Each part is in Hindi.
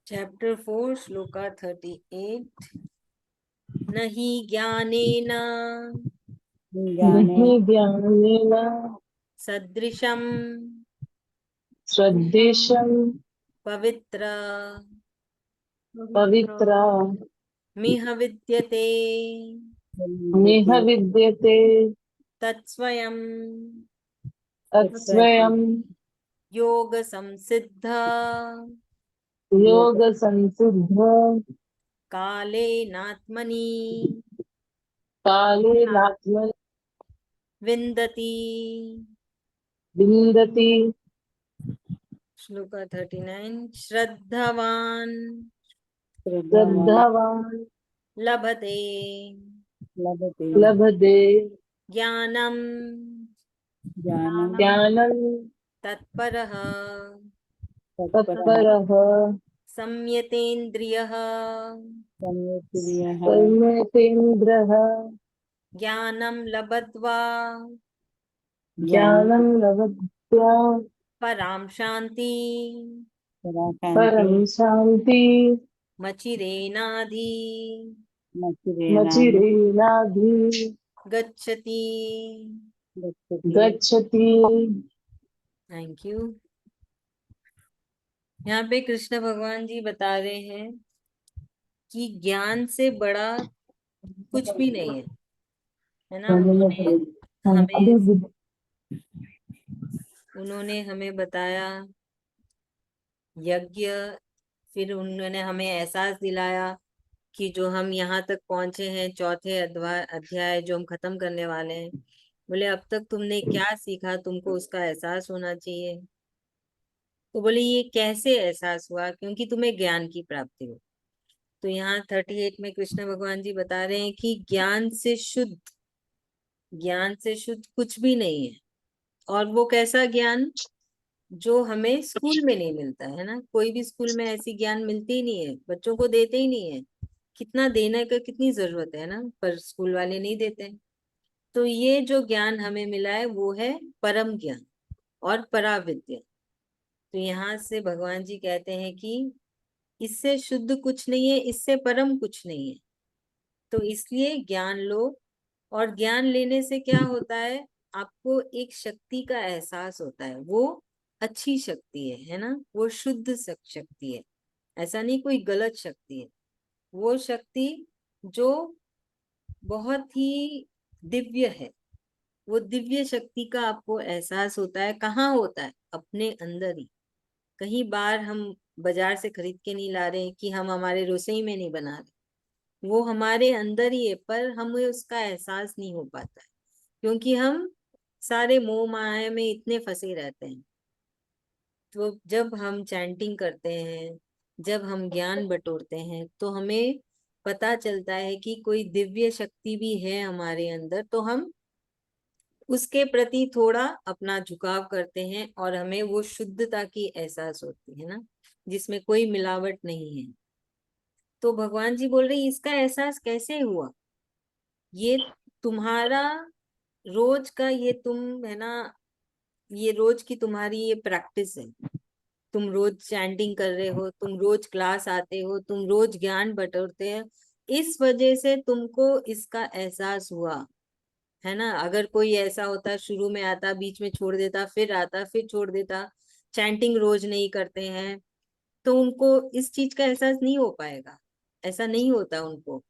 चैप्टर 4 श्लोका 38। नहि ज्ञानेन नहीं ज्ञानेन सदृशं सदृशं पवित्र पवित्रा मिह विद्यते नेह विद्यते तत्स्वयं तत्स्वयं योग संसिद्ध योग संसिद्ध कालेनात्मनि कालेनात्मनि विन्दति। विन्दति। श्लोका 39। श्रद्धवान् श्रद्धावान् लभते लभते ज्ञानम् ज्ञानं तत्परः तत्परः संयतेन्द्रियः संयतेन्द्रः ज्ञानं लब्ध्वा ज्ञानं लभत्वा परां शान्ति परं शान्ति मचिरेनाधि मचिरेणाधि गच्छति। गच्छति। Thank you. यहाँ पे कृष्ण भगवान जी बता रहे हैं कि ज्ञान से बड़ा कुछ भी नहीं है ना। उन्होंने हमें बताया यज्ञ, फिर उन्होंने हमें एहसास दिलाया कि जो हम यहाँ तक पहुंचे हैं, चौथे अध्याय जो हम खत्म करने वाले हैं, बोले अब तक तुमने क्या सीखा, तुमको उसका एहसास होना चाहिए। तो बोले ये कैसे एहसास हुआ, क्योंकि तुम्हें ज्ञान की प्राप्ति हो। तो यहाँ 38 में कृष्ण भगवान जी बता रहे हैं कि ज्ञान से शुद्ध कुछ भी नहीं है। और वो कैसा ज्ञान जो हमें स्कूल में नहीं मिलता है ना। कोई भी स्कूल में ऐसी ज्ञान मिलती ही नहीं है, बच्चों को देते ही नहीं है। कितना देने का कितनी जरूरत है ना, पर स्कूल वाले नहीं देते। तो ये जो ज्ञान हमें मिला है वो है परम ज्ञान और पराविद्या। तो यहाँ से भगवान जी कहते हैं कि इससे शुद्ध कुछ नहीं है, इससे परम कुछ नहीं है। तो इसलिए ज्ञान लो। और ज्ञान लेने से क्या होता है, आपको एक शक्ति का एहसास होता है। वो अच्छी शक्ति है ना, वो शुद्ध शक्ति है। ऐसा नहीं कोई गलत शक्ति है। वो शक्ति जो बहुत ही दिव्य है। वो दिव्य शक्ति का आपको एहसास होता है। कहाँ होता है? अपने अंदर ही। कहीं बाहर हम बाजार से खरीद के नहीं ला रहे हैं, कि हम हमारे रसोई में नहीं बना रहे। वो हमारे अंदर ही है, पर हमें उसका एहसास नहीं हो पाता है, क्योंकि हम सारे मोह माया में इतने फंसे रहते हैं। तो जब हम चैंटिंग करते हैं, जब हम ज्ञान बटोरते हैं, तो हमें पता चलता है कि कोई दिव्य शक्ति भी है हमारे अंदर। तो हम उसके प्रति थोड़ा अपना झुकाव करते हैं, और हमें वो शुद्धता की एहसास होती है ना, जिसमें कोई मिलावट नहीं है। तो भगवान जी बोल रहे हैं इसका एहसास कैसे हुआ। ये तुम्हारा रोज का, ये तुम है ना, ये रोज की तुम्हारी ये प्रैक्टिस है। तुम रोज चैंटिंग कर रहे हो, तुम रोज क्लास आते हो, तुम रोज ज्ञान बटोरते हैं। इस वजह से तुमको इसका एहसास हुआ है ना। अगर कोई ऐसा होता, शुरू में आता, बीच में छोड़ देता, फिर आता, फिर छोड़ देता, चैंटिंग रोज नहीं करते हैं, तो उनको इस चीज का एहसास नहीं हो पाएगा। ऐसा नहीं होता उनको।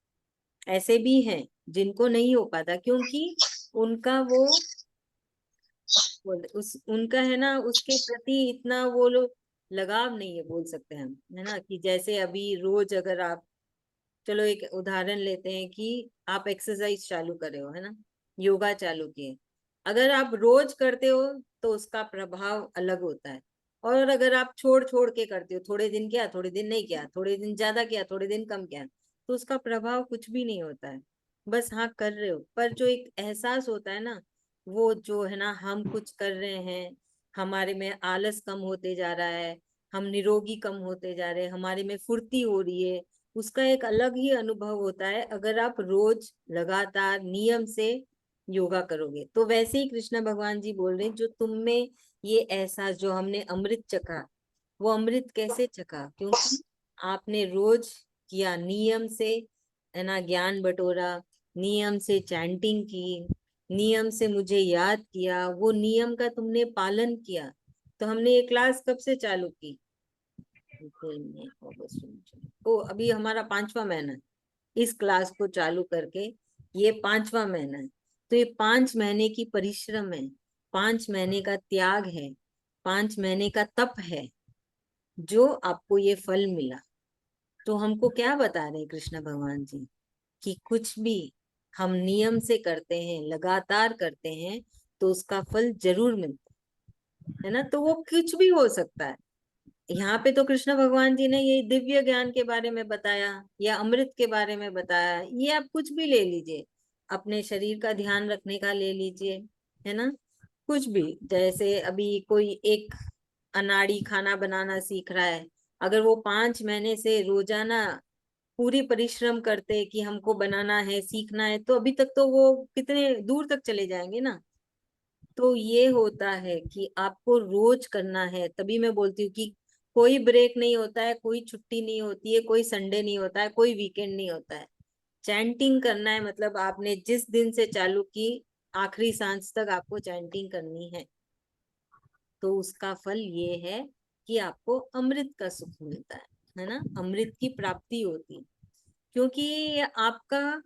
ऐसे भी हैं जिनको नहीं हो पाता, क्योंकि उनका वो उस उनका है ना, उसके प्रति इतना वो लोग लगाव नहीं है, बोल सकते हैं हम, है ना। कि जैसे अभी रोज अगर आप, चलो एक उदाहरण लेते हैं कि आप एक्सरसाइज चालू करे हो, है ना, योगा चालू किए। अगर आप रोज करते हो तो उसका प्रभाव अलग होता है। और अगर आप छोड़ छोड़ के करते हो, थोड़े दिन किया, थोड़े दिन नहीं किया, थोड़े दिन ज्यादा किया, थोड़े दिन कम किया, तो उसका प्रभाव कुछ भी नहीं होता है। बस हाँ कर रहे हो, पर जो एक एहसास होता है ना, वो जो है ना, हम कुछ कर रहे हैं, हमारे में आलस कम होते जा रहा है, हम निरोगी कम होते जा रहे हैं, हमारे में फुर्ती हो रही है, उसका एक अलग ही अनुभव होता है अगर आप रोज लगातार नियम से योगा करोगे। तो वैसे ही कृष्ण भगवान जी बोल रहे हैं, जो तुम में ये एहसास, जो हमने अमृत चखा, वो अमृत कैसे चखा, क्योंकि आपने रोज किया नियम से, है ना, ज्ञान बटोरा, नियम से चैंटिंग की, नियम से मुझे याद किया, वो नियम का तुमने पालन किया, तो हमने ये क्लास कब से चालू की? ओ, अभी हमारा 5वां महीना है इस क्लास को चालू करके, ये 5वां महीना है। तो ये 5 महीने की परिश्रम है, 5 महीने का त्याग है, 5 महीने का तप है, जो आपको ये फल मिला। तो हमको क्या बता रहे हैं कृष्ण भगवान जी, कि कुछ भी हम नियम से करते हैं, लगातार करते हैं, तो उसका फल जरूर मिलता है ना। तो वो कुछ भी हो सकता है। यहाँ पे तो कृष्ण भगवान जी ने ये दिव्य ज्ञान के बारे में बताया, या अमृत के बारे में बताया, ये आप कुछ भी ले लीजिए, अपने शरीर का ध्यान रखने का ले लीजिए, है ना, कुछ भी। जैसे अभी कोई एक अनाड़ी खाना बनाना सीख रहा है, अगर वो 5 महीने से रोजाना पूरी परिश्रम करते कि हमको बनाना है, सीखना है, तो अभी तक तो वो कितने दूर तक चले जाएंगे ना। तो ये होता है कि आपको रोज करना है। तभी मैं बोलती हूँ कि कोई ब्रेक नहीं होता है, कोई छुट्टी नहीं होती है, कोई संडे नहीं होता है, कोई वीकेंड नहीं होता है। चैंटिंग करना है, मतलब आपने जिस दिन से चालू की, आखिरी सांस तक आपको चैंटिंग करनी है। तो उसका फल ये है कि आपको अमृत का सुख मिलता है ना, अमृत की प्राप्ति होती है। क्योंकि आपका,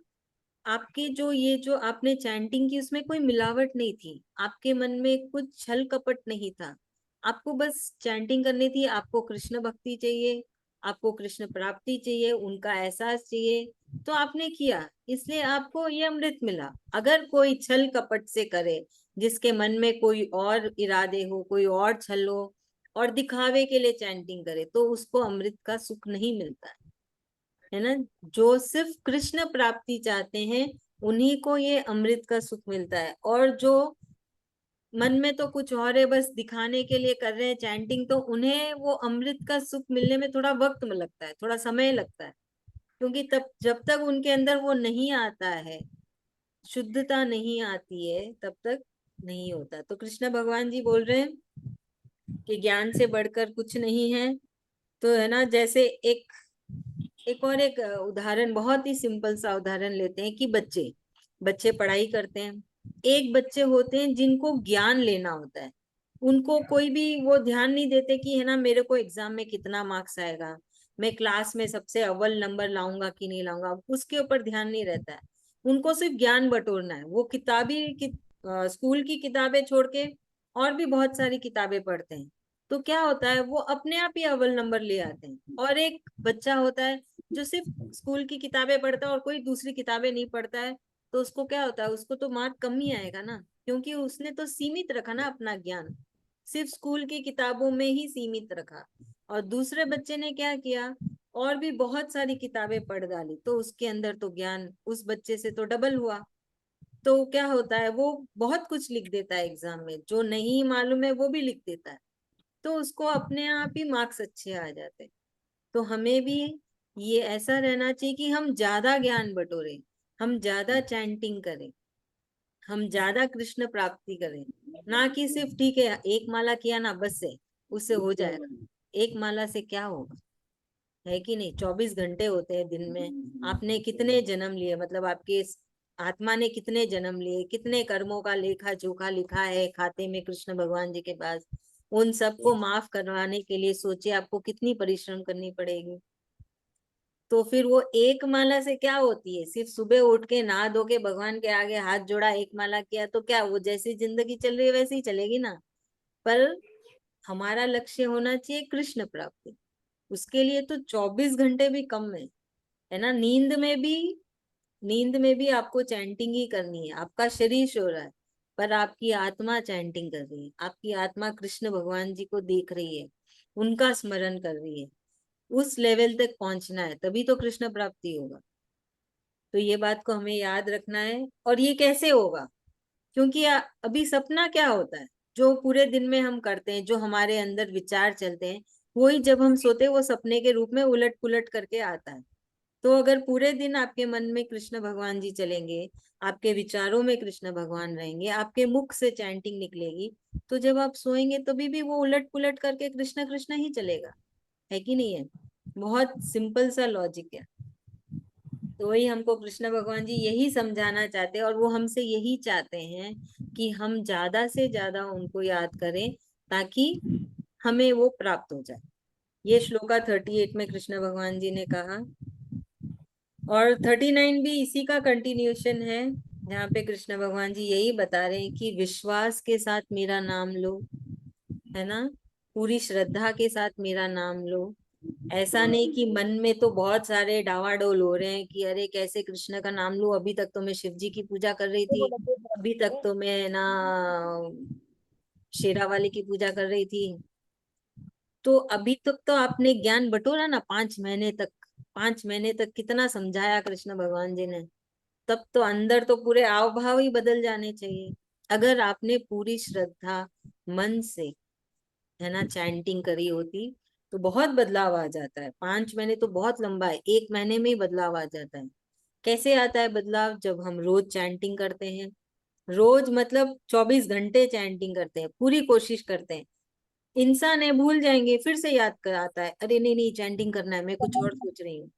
आपके जो ये जो आपने चैंटिंग की, उसमें कोई मिलावट नहीं थी, आपके मन में कुछ छल कपट नहीं था। आपको बस चैंटिंग करनी थी, आपको कृष्ण भक्ति चाहिए, आपको कृष्ण प्राप्ति चाहिए, उनका एहसास चाहिए, तो आपने किया, इसलिए आपको ये अमृत मिला। अगर कोई छल कपट से करे, जिसके मन में कोई और इरादे हो, कोई और छल हो, और दिखावे के लिए चैंटिंग करे, तो उसको अमृत का सुख नहीं मिलता है ना। जो सिर्फ कृष्ण प्राप्ति चाहते हैं, उन्हीं को ये अमृत का सुख मिलता है। और जो मन में तो कुछ और है, बस दिखाने के लिए कर रहे हैं चैंटिंग, तो उन्हें वो अमृत का सुख मिलने में थोड़ा वक्त में लगता है, थोड़ा समय लगता है। क्योंकि तब जब तक उनके अंदर वो नहीं आता है, शुद्धता नहीं आती है, तब तक नहीं होता। तो कृष्ण भगवान जी बोल रहे हैं कि ज्ञान से बढ़कर कुछ नहीं है। तो है ना, जैसे एक एक और एक उदाहरण, बहुत ही सिंपल सा उदाहरण लेते हैं कि बच्चे बच्चे पढ़ाई करते हैं। एक बच्चे होते हैं जिनको ज्ञान लेना होता है, उनको कोई भी वो ध्यान नहीं देते कि है ना, मेरे को एग्जाम में कितना मार्क्स आएगा, मैं क्लास में सबसे अव्वल नंबर लाऊंगा कि नहीं लाऊंगा, उसके ऊपर ध्यान नहीं रहता है। उनको सिर्फ ज्ञान बटोरना है। वो स्कूल की किताबें छोड़ के और भी बहुत सारी किताबें पढ़ते हैं, तो क्या होता है, वो अपने आप ही अव्वल नंबर ले आते हैं। और एक बच्चा होता है जो सिर्फ स्कूल की किताबें पढ़ता है और कोई दूसरी किताबें नहीं पढ़ता है, तो उसको क्या होता है, उसको तो मार्क कम ही आएगा ना, क्योंकि उसने तो सीमित रखा ना अपना ज्ञान, सिर्फ स्कूल की किताबों में ही सीमित रखा। और दूसरे बच्चे ने क्या किया, और भी बहुत सारी किताबें पढ़ डाली, तो उसके अंदर तो ज्ञान उस बच्चे से तो डबल हुआ। तो क्या होता है, वो बहुत कुछ लिख देता है एग्जाम में, जो नहीं मालूम है वो भी लिख देता है, तो उसको अपने आप ही मार्क्स अच्छे आ जाते हैं। तो हमें भी ये ऐसा रहना चाहिए कि हम ज्यादा ज्ञान बटोरें, हम ज्यादा चैंटिंग करें, हम ज्यादा कृष्ण प्राप्ति करें। ना कि सिर्फ ठीक है एक माला किया ना, बस से उससे हो जाएगा। एक माला से क्या होगा, है कि नहीं? 24 घंटे होते हैं दिन में, आपने कितने जन्म लिए, मतलब आपके इस आत्मा ने कितने जन्म लिए, कितने कर्मों का लेखा जोखा लिखा है खाते में कृष्ण भगवान जी के पास। उन सबको माफ करवाने के लिए सोचिए आपको कितनी परिश्रम करनी पड़ेगी। तो फिर वो एक माला से क्या होती है, सिर्फ सुबह उठ के नहा धो के भगवान के आगे हाथ जोड़ा, एक माला किया, तो क्या वो जैसी जिंदगी चल रही है वैसे ही चलेगी ना। पर हमारा लक्ष्य होना चाहिए कृष्ण प्राप्ति। उसके लिए तो 24 घंटे भी कम है ना। नींद में भी आपको चैंटिंग ही करनी है। आपका शरीर सो रहा है, पर आपकी आत्मा चैंटिंग कर रही है, आपकी आत्मा कृष्ण भगवान जी को देख रही है, उनका स्मरण कर रही है। उस लेवल तक पहुंचना है, तभी तो कृष्ण प्राप्ति होगा। तो ये बात को हमें याद रखना है। और ये कैसे होगा, क्योंकि अभी सपना क्या होता है, जो पूरे दिन में हम करते हैं, जो हमारे अंदर विचार चलते हैं, वही जब हम सोते हैं वो सपने के रूप में उलट पुलट करके आता है। तो अगर पूरे दिन आपके मन में कृष्ण भगवान जी चलेंगे, आपके विचारों में कृष्ण भगवान रहेंगे, आपके मुख से चैंटिंग निकलेगी, तो जब आप सोएंगे तभी भी वो उलट पुलट करके कृष्ण कृष्ण ही चलेगा, है कि नहीं है? बहुत सिंपल सा लॉजिक है। तो वही हमको कृष्ण भगवान जी यही समझाना चाहते हैं, और वो हमसे यही चाहते हैं कि हम ज्यादा से ज्यादा उनको याद करें, ताकि हमें वो प्राप्त हो जाए। ये श्लोका 38 में कृष्ण भगवान जी ने कहा। और 39 भी इसी का कंटिन्यूशन है, जहाँ पे कृष्ण भगवान जी यही बता रहे हैं कि विश्वास के साथ मेरा नाम लो, है ना, पूरी श्रद्धा के साथ मेरा नाम लो। ऐसा नहीं कि मन में तो बहुत सारे डावाडोल हो रहे हैं कि अरे कैसे कृष्ण का नाम लूं, अभी तक तो मैं शिव जी की पूजा कर रही थी, अभी तक तो मैं ना शेरा वाले की पूजा कर रही थी। तो अभी तक तो आपने ज्ञान बटोरा ना 5 महीने तक, 5 महीने तक कितना समझाया कृष्ण भगवान जी ने, तब तो अंदर तो पूरे आव भाव ही बदल जाने चाहिए। अगर आपने पूरी श्रद्धा मन से, है ना, चैंटिंग करी होती, तो बहुत बदलाव आ जाता है। 5 महीने तो बहुत लंबा है, 1 महीने में ही बदलाव आ जाता है। कैसे आता है बदलाव? जब हम रोज चैंटिंग करते हैं, रोज मतलब 24 घंटे चैंटिंग करते हैं, पूरी कोशिश करते हैं। इंसान है, भूल जाएंगे, फिर से याद कराता है, अरे नहीं नहीं चैंटिंग करना है, मैं कुछ और सोच रही हूँ।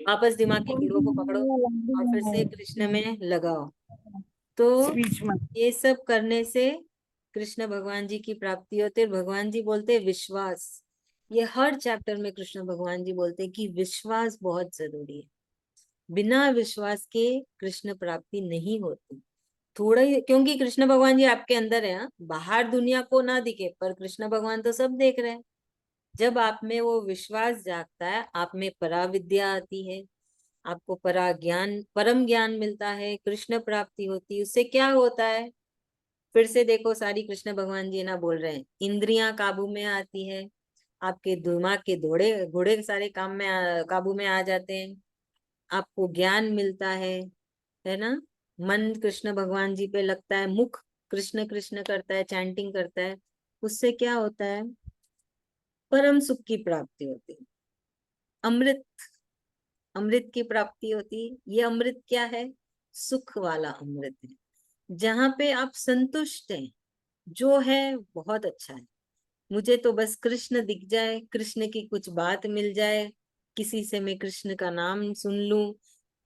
वापस दिमाग की कीड़ों को पकड़ो और फिर से कृष्ण में लगाओ। तो स्पीच में ये सब करने से कृष्ण भगवान जी की प्राप्ति होती है। भगवान जी बोलते हैं विश्वास, ये हर चैप्टर में कृष्ण भगवान जी बोलते हैं कि विश्वास बहुत जरूरी है। बिना विश्वास के कृष्ण प्राप्ति नहीं होती। थोड़ा ही, क्योंकि कृष्ण भगवान जी आपके अंदर है, हाँ? बाहर दुनिया को ना दिखे पर कृष्ण भगवान तो सब देख रहे हैं। जब आप में वो विश्वास जागता है, आप में पराविद्या आती है, आपको परा ज्ञान, परम ज्ञान मिलता है, कृष्ण प्राप्ति होती है। उससे क्या होता है? फिर से देखो, सारी कृष्ण भगवान जी ना बोल रहे हैं, इंद्रियां काबू में आती है, आपके दिमाग के घोड़े घोड़े सारे काम में काबू में आ जाते हैं, आपको ज्ञान मिलता है ना। मन कृष्ण भगवान जी पे लगता है, मुख कृष्ण कृष्ण करता है, चैंटिंग करता है। उससे क्या होता है? परम सुख की प्राप्ति होती है, अमृत, अमृत की प्राप्ति होती है। ये अमृत क्या है? सुख वाला अमृत है, जहां पे आप संतुष्ट हैं, जो है बहुत अच्छा है। मुझे तो बस कृष्ण दिख जाए, कृष्ण की कुछ बात मिल जाए, किसी से मैं कृष्ण का नाम सुन लूं,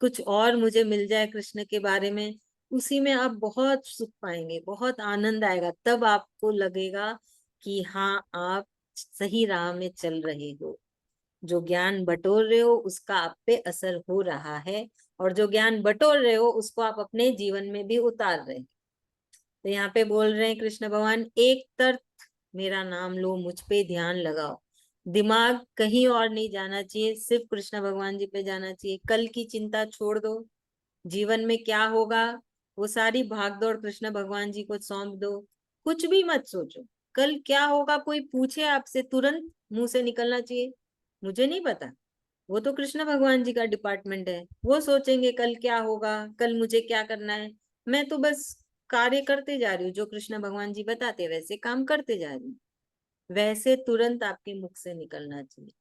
कुछ और मुझे मिल जाए कृष्ण के बारे में, उसी में आप बहुत सुख पाएंगे, बहुत आनंद आएगा। तब आपको लगेगा कि हाँ, आप सही राह में चल रहे हो, जो ज्ञान बटोर रहे हो उसका आप पे असर हो रहा है, और जो ज्ञान बटोर रहे हो उसको आप अपने जीवन में भी उतार रहे हैं। तो यहाँ पे बोल रहे हैं कृष्ण भगवान, एक तरफ मेरा नाम लो, मुझ पे ध्यान लगाओ, दिमाग कहीं और नहीं जाना चाहिए, सिर्फ कृष्ण भगवान जी पे जाना चाहिए। कल की चिंता छोड़ दो, जीवन में क्या होगा वो सारी भागदौड़ कृष्ण भगवान जी को सौंप दो। कुछ भी मत सोचो, कल क्या होगा कोई पूछे आपसे, तुरंत मुंह से निकलना चाहिए मुझे नहीं पता। वो तो कृष्ण भगवान जी का डिपार्टमेंट है, वो सोचेंगे कल क्या होगा, कल मुझे क्या करना है। मैं तो बस कार्य करते जा रही हूँ, जो कृष्ण भगवान जी बताते वैसे काम करते जा रही हूँ। वैसे तुरंत आपके मुख से निकलना चाहिए।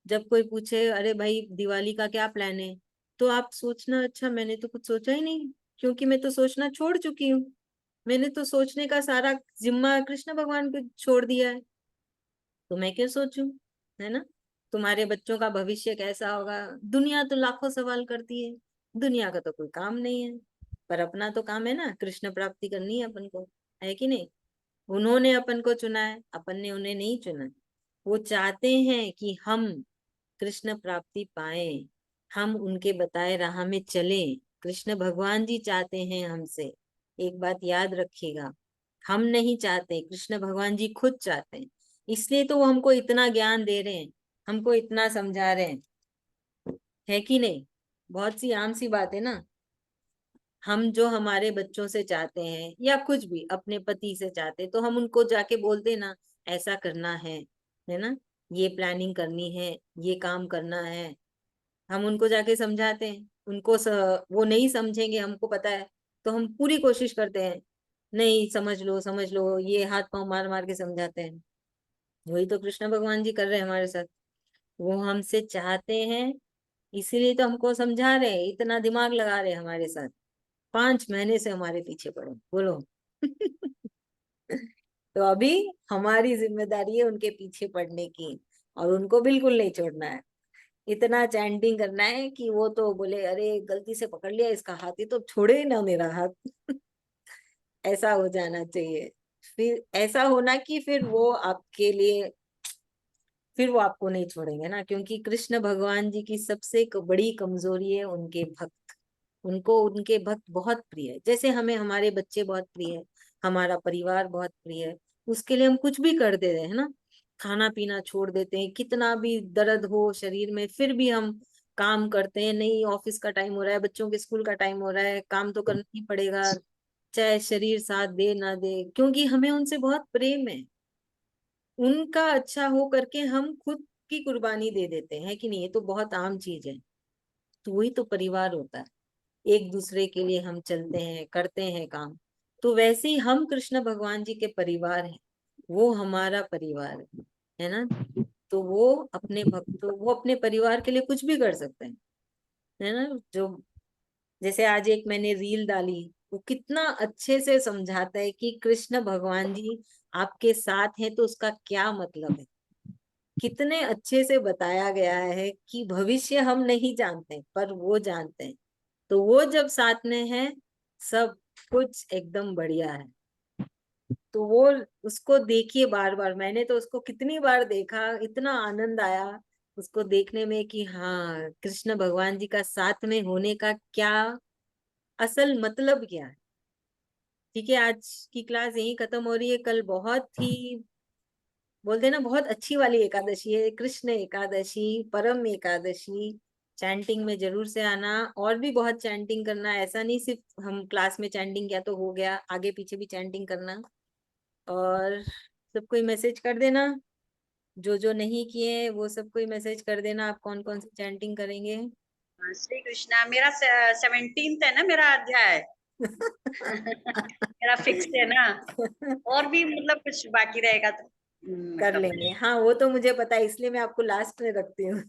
जब कोई पूछे अरे भाई दिवाली का क्या प्लान है, तो आप सोचना, अच्छा मैंने तो कुछ सोचा ही नहीं, क्योंकि मैं तो सोचना छोड़ चुकी हूँ। मैंने तो सोचने का सारा जिम्मा कृष्ण भगवान को छोड़ दिया है, तो मैं क्यों सोचूं, है ना। तुम्हारे बच्चों का भविष्य कैसा होगा, दुनिया तो लाखों सवाल करती है, दुनिया का तो कोई काम नहीं है। पर अपना तो काम है ना, कृष्ण प्राप्ति करनी है अपन को, है कि नहीं। उन्होंने अपन को चुना है, अपन ने उन्हें नहीं चुना। वो चाहते हैं कि हम कृष्ण प्राप्ति पाए, हम उनके बताए राह में चले। कृष्ण भगवान जी चाहते हैं हमसे, एक बात याद रखिएगा, हम नहीं चाहते, कृष्ण भगवान जी खुद चाहते हैं। इसलिए तो वो हमको इतना ज्ञान दे रहे हैं, हमको इतना समझा रहे हैं, है कि नहीं। बहुत सी आम सी बात है ना। हम जो हमारे बच्चों से चाहते हैं या कुछ भी अपने पति से चाहते हैं, तो हम उनको जाके बोलते ना, ऐसा करना है ना, ये प्लानिंग करनी है, ये काम करना है। हम उनको जाके समझाते हैं, वो नहीं समझेंगे, हमको पता है, तो हम पूरी कोशिश करते हैं, नहीं समझ लो समझ लो, ये हाथ पांव मार मार के समझाते हैं। वही तो कृष्ण भगवान जी कर रहे हैं हमारे साथ, वो हमसे चाहते हैं, इसीलिए तो हमको समझा रहे हैं, इतना दिमाग लगा रहे हैं हमारे साथ। 5 महीने से हमारे पीछे पड़े, बोलो। तो अभी हमारी जिम्मेदारी है उनके पीछे पड़ने की, और उनको बिल्कुल नहीं छोड़ना है। इतना चैंटिंग करना है कि वो तो बोले अरे गलती से पकड़ लिया इसका हाथ, ये तो छोड़े ही ना मेरा हाथ। ऐसा हो जाना चाहिए। फिर ऐसा होना कि फिर वो आपके लिए, फिर वो आपको नहीं छोड़ेंगे ना, क्योंकि कृष्ण भगवान जी की सबसे बड़ी कमजोरी है उनके भक्त। उनको उनके भक्त बहुत प्रिय है, जैसे हमें हमारे बच्चे बहुत प्रिय है, हमारा परिवार बहुत प्रिय है। उसके लिए हम कुछ भी कर देते हैं ना, खाना पीना छोड़ देते हैं, कितना भी दर्द हो शरीर में फिर भी हम काम करते हैं। नहीं, ऑफिस का टाइम हो रहा है, बच्चों के स्कूल का टाइम हो रहा है, काम तो करना ही पड़ेगा, चाहे शरीर साथ दे ना दे, क्योंकि हमें उनसे बहुत प्रेम है। उनका अच्छा हो करके हम खुद की कुर्बानी दे देते हैं कि नहीं, ये तो बहुत आम चीज है। तो वही तो परिवार होता है, एक दूसरे के लिए हम चलते हैं, करते हैं काम। तो वैसे ही हम कृष्ण भगवान जी के परिवार हैं, वो हमारा परिवार है ना। तो वो अपने भक्तों, वो अपने परिवार के लिए कुछ भी कर सकते हैं, है ना। जो जैसे आज एक मैंने रील डाली, वो कितना अच्छे से समझाता है कि कृष्ण भगवान जी आपके साथ हैं तो उसका क्या मतलब है। कितने अच्छे से बताया गया है कि भविष्य हम नहीं जानते पर वो जानते हैं। तो वो जब साथ में है, सब कुछ एकदम बढ़िया है। तो वो, उसको देखिए बार बार, मैंने तो उसको कितनी बार देखा, इतना आनंद आया उसको देखने में कि हाँ, कृष्ण भगवान जी का साथ में होने का क्या असल मतलब क्या है। ठीक है, आज की क्लास यही खत्म हो रही है। कल बहुत ही, बोलते हैं ना, बहुत अच्छी वाली एकादशी है, कृष्ण एकादशी, परम एकादशी। चैंटिंग में जरूर से आना, और भी बहुत चैंटिंग करना, ऐसा नहीं सिर्फ हम क्लास में चैंटिंग किया तो हो गया, आगे पीछे भी चैंटिंग करना। और सब कोई मैसेज कर देना, जो जो नहीं किए वो सब कोई मैसेज कर देना, आप कौन कौन सी चैंटिंग करेंगे। श्री कृष्णा, मेरा 17th है ना मेरा अध्याय। मेरा फिक्स है ना, और भी मतलब कुछ बाकी रहेगा तो कर मतलब लेंगे, हाँ वो तो मुझे पता है, इसलिए मैं आपको लास्ट में रखती हूँ।